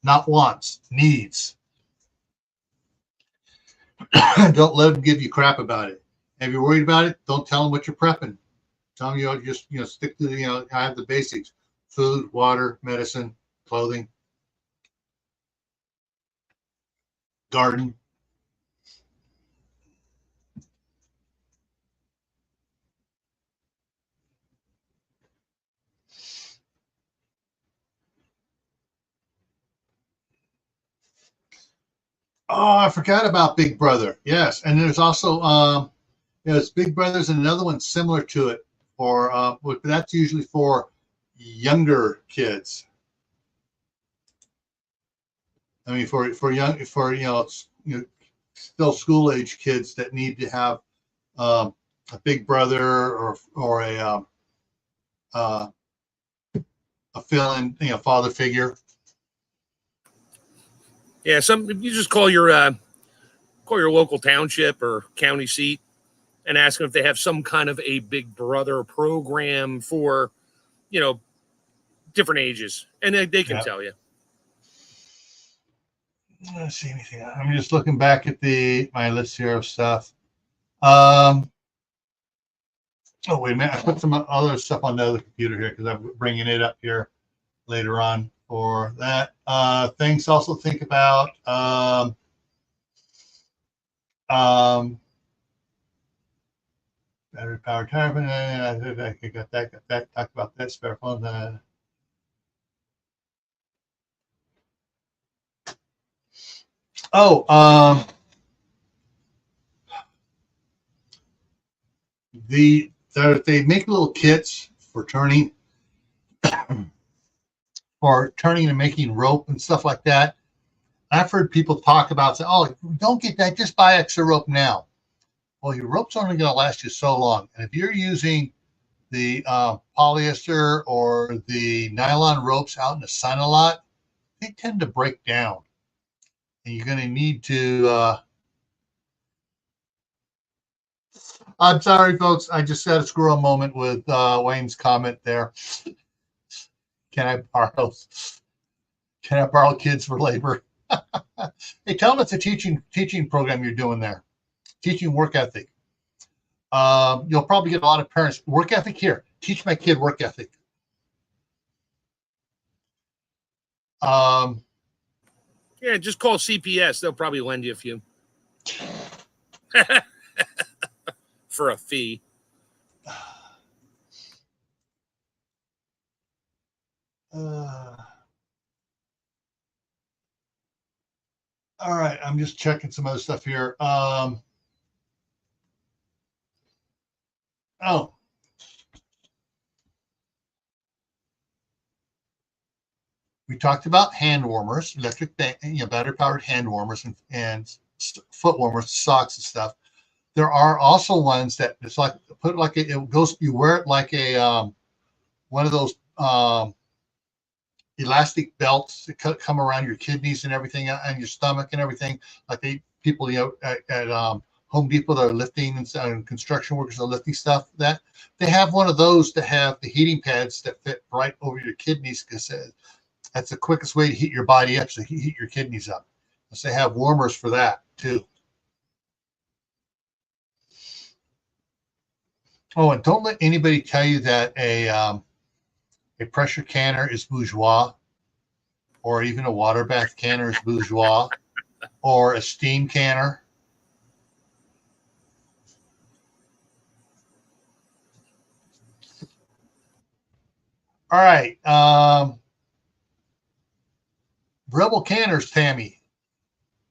not wants. Needs. Don't let them give you crap about it. If you're worried about it, don't tell them what you're prepping. Tell them just stick to I have the basics: food, water, medicine, clothing, garden. Oh, I forgot about Big Brother. Yes, and there's also there's Big Brother's and another one similar to it, for but that's usually for younger kids. I mean, for young, for still school age kids that need to have a big brother or uh, a fill-in, father figure. Yeah, you just call your local township or county seat and ask them if they have some kind of a Big Brother program for, you know, different ages, and they can Yeah. tell you. Let's see anything. I'm just looking back at my list here of stuff. Oh, wait a minute. I put some other stuff on the other computer here because I'm bringing it up here later on for that. Things to also think about. Battery powered tire. I got that. Talk about that. Spare phone. They make little kits for turning and making rope and stuff like that. I've heard people talk about, say, "Oh, don't get that. Just buy extra rope now." Well, your rope's only going to last you so long, and if you're using the polyester or the nylon ropes out in the sun a lot, they tend to break down, and you're going to need to. I'm sorry, folks. I just had a squirrel moment with Wayne's comment there. Can I borrow? Can I borrow kids for labor? Hey, tell them it's a teaching program you're doing there. Teaching work ethic. You'll probably get a lot of parents. Work ethic here. Teach my kid work ethic. Yeah, just call CPS. They'll probably lend you a few for a fee. All right, I'm just checking some other stuff here. We talked about hand warmers, electric, battery powered hand warmers and foot warmers, socks and stuff. There are also ones that it's like put like it goes. You wear it like a one of those elastic belts that come around your kidneys and everything, and your stomach and everything. Like people at Home Depot that are lifting and construction workers are lifting stuff. That they have one of those that have the heating pads that fit right over your kidneys because that's the quickest way to heat your body up, so heat your kidneys up. So they have warmers for that too. Oh, and don't let anybody tell you that a pressure canner is bourgeois, or even a water bath canner is bourgeois, or a steam canner. All right. Rebel Canners, Tammy.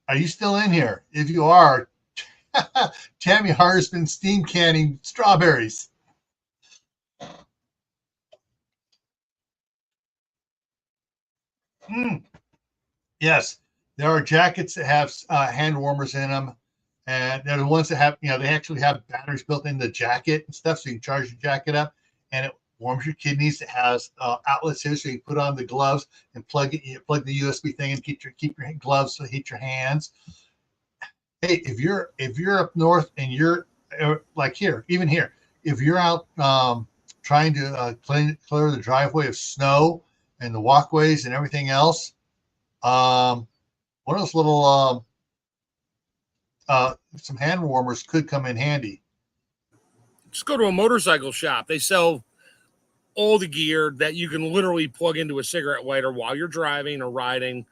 Are you still in here? If you are, Tammy Hart's been steam canning strawberries. Yes, there are jackets that have hand warmers in them, and they're the ones that have, they actually have batteries built in the jacket and stuff, so you can charge your jacket up, and it warms your kidneys. It has outlets here, so you put on the gloves and plug the USB thing and keep your gloves to heat your hands. Hey, if you're up north and you're like here, even here, if you're out trying to clear the driveway of snow and the walkways and everything else, one of those little some hand warmers could come in handy. Just go to a motorcycle shop. They sell all the gear that you can literally plug into a cigarette lighter while you're driving or riding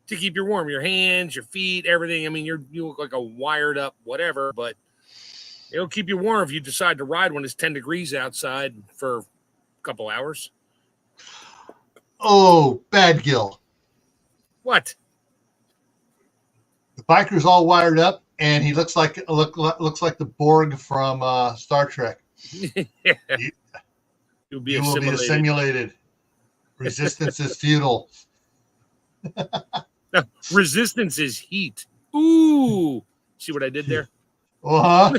to keep you warm. Your hands, your feet, everything. I mean, you look like a wired up whatever, but it'll keep you warm if you decide to ride when it's 10 degrees outside for a couple hours. Oh, Bad Gill. What? The biker's all wired up, and he looks like the Borg from Star Trek. Yeah. You'll be You will be assimilated. Resistance is futile. No, resistance is heat. Ooh, see what I did there? Uh-huh.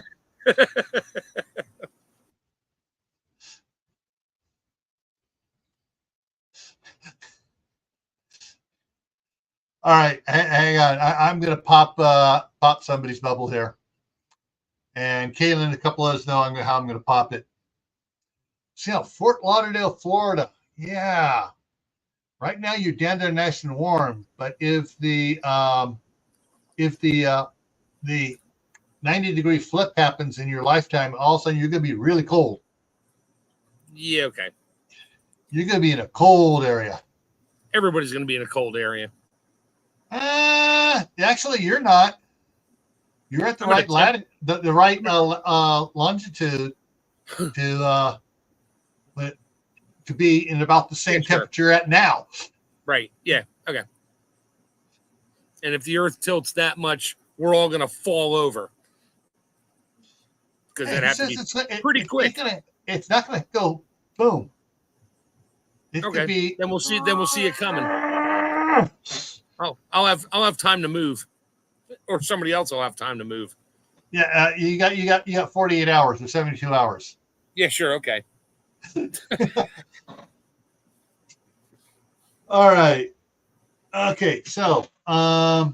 All right, hang on. I'm going to pop somebody's bubble here. And Caitlin, a couple of us know how I'm going to pop it. See how Fort Lauderdale, Florida. Yeah. Right now you're down there nice and warm, but if the 90-degree flip happens in your lifetime, all of a sudden you're going to be really cold. Yeah, okay. You're going to be in a cold area. Everybody's going to be in a cold area. Actually, you're not. You're at the right the right longitude to be in about the same temperature you're at now. Right. Yeah. Okay. And if the Earth tilts that much, we're all going to fall over. Because that has to be pretty quick. It's not going to go boom. It could be. Then we'll see it coming. Oh, I'll have time to move, or somebody else will have time to move. Yeah, you got 48 hours or 72 hours. Yeah, sure, okay. All right. Okay, so yeah,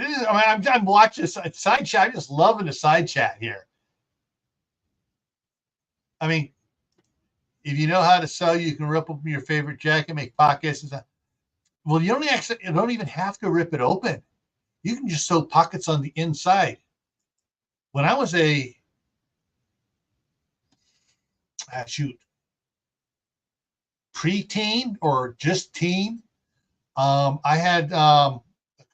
I'm watching this side chat. I'm just loving the side chat here. I mean, if you know how to sew, you can rip open your favorite jacket, make pockets. Well, you don't even have to rip it open. You can just sew pockets on the inside. When I was a preteen or just teen, I had a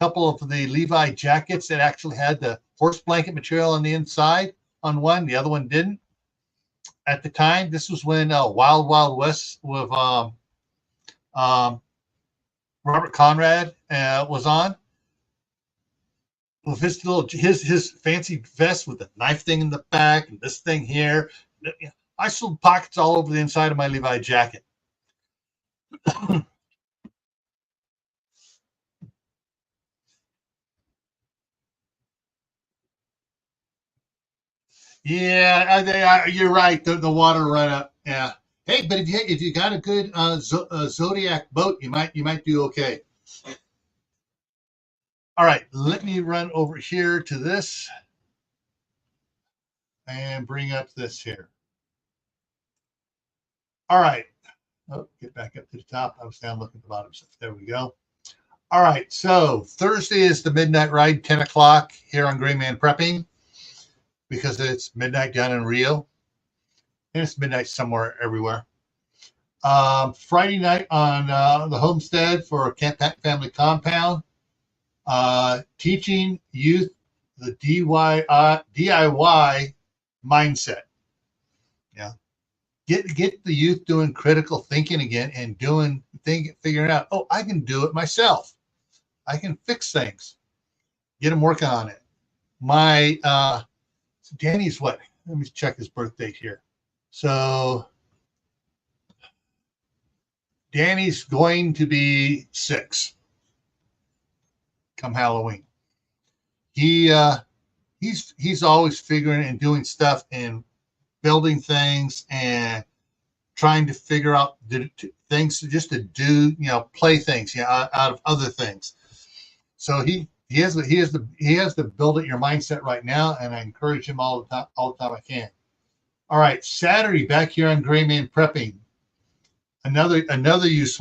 couple of the Levi jackets that actually had the horse blanket material on the inside on one. The other one didn't. At the time, this was when Wild Wild West with Robert Conrad was on. With his fancy vest with the knife thing in the back and this thing here. I sewed pockets all over the inside of my Levi jacket. Yeah, you're right. The water run up. Yeah. Hey, but if you got a good Zodiac boat, you might do okay. All right, let me run over here to this and bring up this here. All right. Oh, get back up to the top. I was down looking at the bottom stuff. There we go. All right. So Thursday is the midnight ride, 10 o'clock here on Gray Man Prepping, because it's midnight down in Rio. And it's midnight somewhere everywhere. Friday night on the homestead for Camp Pat Family Compound. Teaching youth the DIY mindset. Yeah. Get the youth doing critical thinking again and figuring out, oh, I can do it myself. I can fix things. Get them working on it. Danny's what? Let me check his birth date here. So Danny's going to be 6 come Halloween. He's always figuring and doing stuff and building things and trying to figure out things just to do, play things, out of other things. So he has to build it your mindset right now, and I encourage him all the time I can. All right, Saturday back here on Gray Man Prepping. Another youth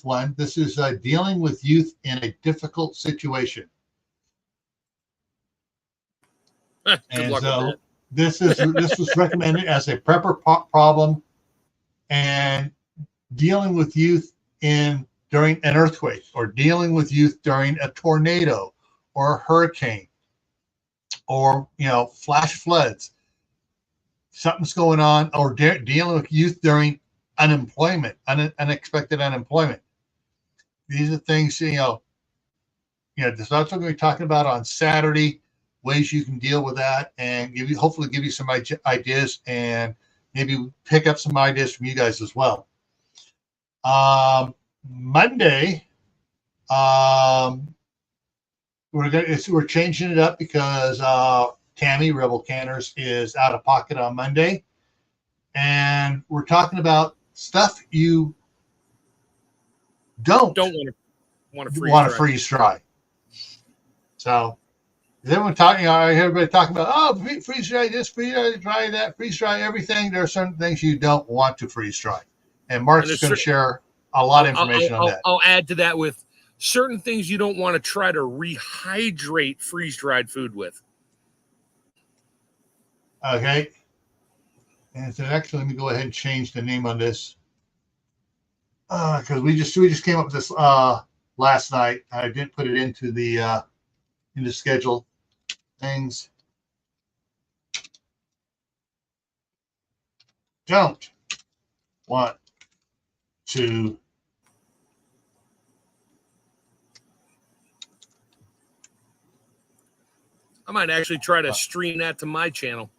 one. This is dealing with youth in a difficult situation. And so this was recommended as a prepper problem, and dealing with youth during an earthquake, or dealing with youth during a tornado or a hurricane, or flash floods. Something's going on, or dealing with youth during unemployment, unexpected unemployment. These are things, that's what we're going to be talking about on Saturday, ways you can deal with that, and hopefully give you some ideas, and maybe pick up some ideas from you guys as well. Monday, we're changing it up because Tammy Rebel Canners is out of pocket on Monday, and we're talking about stuff you don't want to freeze dry. So everyone talking, I hear everybody talking about, freeze dry this, freeze dry that, freeze dry everything. There are certain things you don't want to freeze dry, and Mark's going to share a lot of information on that. I'll add to that with certain things you don't want to try to rehydrate freeze dried food with. Okay. And so actually, let me go ahead and change the name on this. Because we just came up with this last night. I didn't put it into the schedule things. Don't want to I might actually try to stream that to my channel.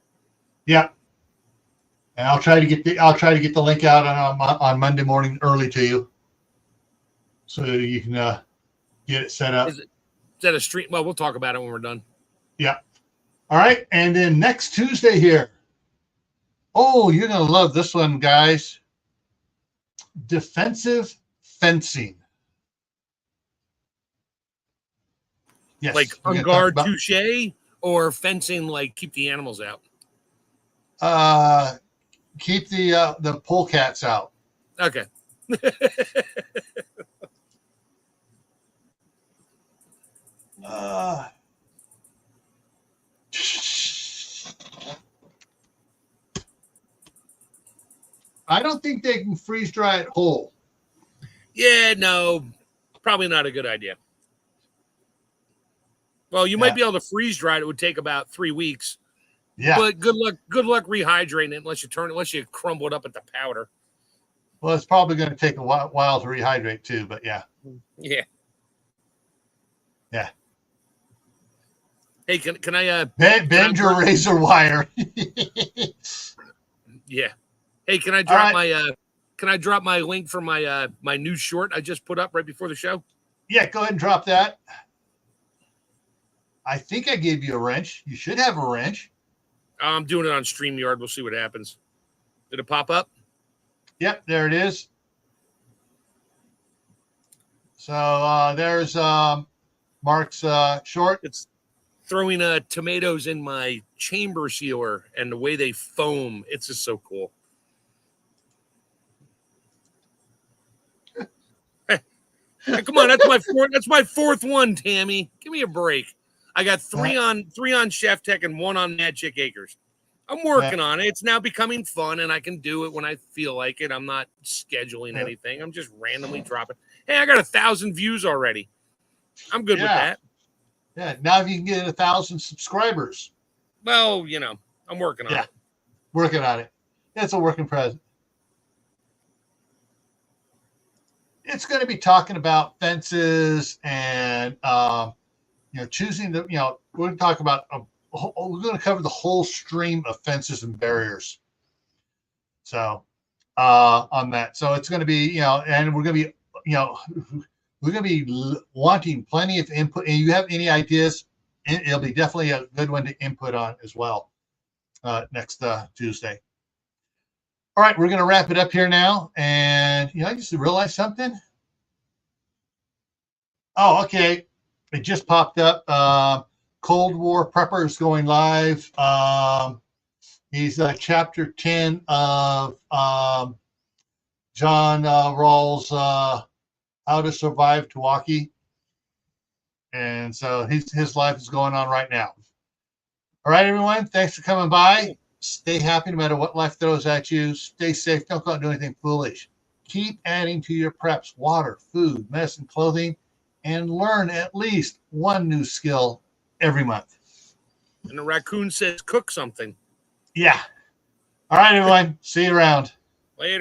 Yeah. And I'll try to get the link out on Monday morning early to you, so you can get it set up. Is that a stream? Well, we'll talk about it when we're done. Yeah. All right. And then next Tuesday here. Oh, you're gonna love this one, guys. Defensive fencing. Yes. Like on guard touche, or fencing like keep the animals out. Keep the polecats out. Okay. I don't think they can freeze dry it whole. Yeah, no, probably not a good idea. Well, you might be able to freeze dry it. It would take about 3 weeks. Yeah. But good luck rehydrating it unless you crumble it up into powder. Well, it's probably going to take a while to rehydrate too, but yeah. Yeah. Yeah. Hey, can I bend your razor wire? Yeah. Hey, can I drop my link for my my new short I just put up right before the show? Yeah, go ahead and drop that. I think I gave you a wrench. You should have a wrench. I'm doing it on StreamYard. We'll see what happens. Did it pop up? Yep, there it is. So there's Mark's short. It's throwing tomatoes in my chamber sealer, and the way they foam, it's just so cool. Hey, come on, that's my fourth one, Tammy. Give me a break. I got three on Chef Tech and one on Mad Chick Acres. I'm working on it. It's now becoming fun, and I can do it when I feel like it. I'm not scheduling anything. I'm just randomly dropping. Hey, I got 1,000 views already. I'm good with that. Yeah, now if you can get 1,000 subscribers. Well, I'm working on it. Working on it. It's a work in progress. It's going to be talking about fences and choosing the. We're going to talk about. We're going to cover the whole stream of fences and barriers. So, on that, so it's going to be and we're going to be we're going to be wanting plenty of input. And you have any ideas? It'll be definitely a good one to input on as well. Next Tuesday. All right, we're going to wrap it up here now. And I just realized something. Oh, okay. It just popped up. Cold War Prepper is going live. He's chapter 10 of John Rawls' How to Survive Tawaki. And so his life is going on right now. All right, everyone. Thanks for coming by. Stay happy no matter what life throws at you. Stay safe. Don't go out and do anything foolish. Keep adding to your preps water, food, medicine, clothing, and learn at least one new skill every month. And the raccoon says, cook something. Yeah. All right, everyone. See you around.